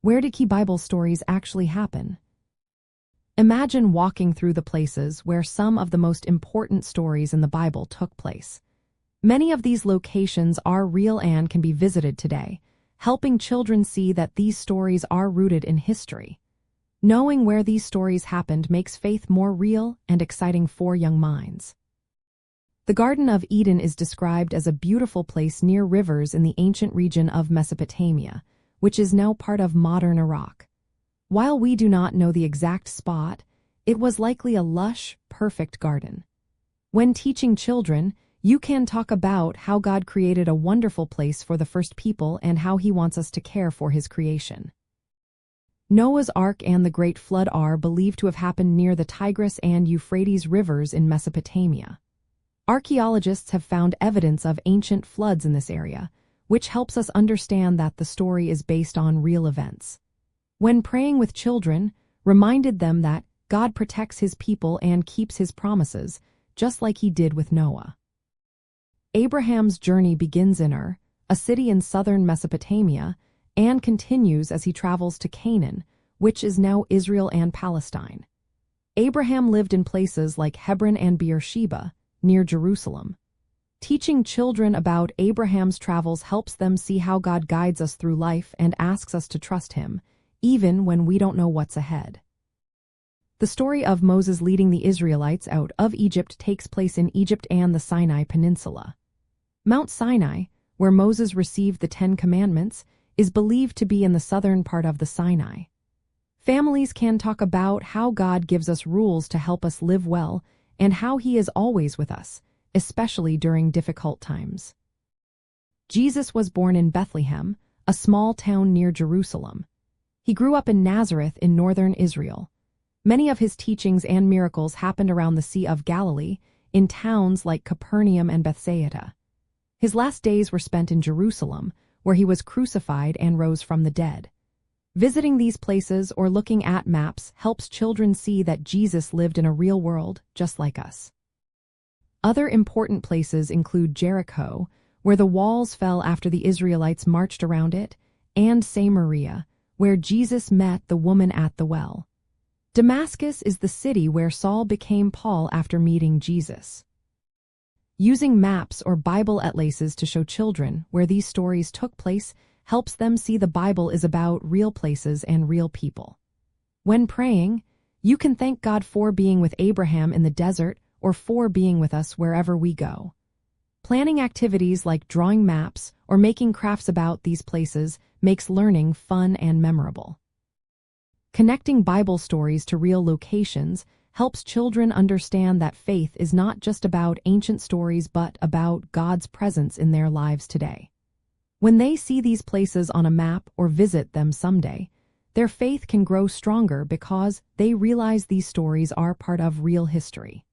Where did key Bible stories actually happen? Imagine walking through the places where some of the most important stories in the Bible took place. Many of these locations are real and can be visited today, helping children see that these stories are rooted in history. Knowing where these stories happened makes faith more real and exciting for young minds. The Garden of Eden is described as a beautiful place near rivers in the ancient region of Mesopotamia, which is now part of modern Iraq. While we do not know the exact spot, it was likely a lush, perfect garden. When teaching children, you can talk about how God created a wonderful place for the first people and how He wants us to care for His creation. Noah's Ark and the Great Flood are believed to have happened near the Tigris and Euphrates rivers in Mesopotamia. Archaeologists have found evidence of ancient floods in this area, which helps us understand that the story is based on real events. When praying with children, reminded them that God protects His people and keeps His promises, just like He did with Noah. Abraham's journey begins in Ur, a city in southern Mesopotamia, and continues as he travels to Canaan, which is now Israel and Palestine. Abraham lived in places like Hebron and Beersheba, near Jerusalem. Teaching children about Abraham's travels helps them see how God guides us through life and asks us to trust Him, even when we don't know what's ahead. The story of Moses leading the Israelites out of Egypt takes place in Egypt and the Sinai Peninsula. Mount Sinai, where Moses received the 10 Commandments, is believed to be in the southern part of the Sinai. Families can talk about how God gives us rules to help us live well and how He is always with us, especially during difficult times. Jesus was born in Bethlehem, a small town near Jerusalem. He grew up in Nazareth in northern Israel. Many of His teachings and miracles happened around the Sea of Galilee, in towns like Capernaum and Bethsaida. His last days were spent in Jerusalem, where He was crucified and rose from the dead. Visiting these places or looking at maps helps children see that Jesus lived in a real world, just like us. Other important places include Jericho, where the walls fell after the Israelites marched around it, and Samaria, where Jesus met the woman at the well. Damascus is the city where Saul became Paul after meeting Jesus. Using maps or Bible atlases to show children where these stories took place helps them see the Bible is about real places and real people. When praying, you can thank God for being with Abraham in the desert or for being with us wherever we go. Planning activities like drawing maps or making crafts about these places makes learning fun and memorable. Connecting Bible stories to real locations helps children understand that faith is not just about ancient stories but about God's presence in their lives today. When they see these places on a map or visit them someday, their faith can grow stronger because they realize these stories are part of real history.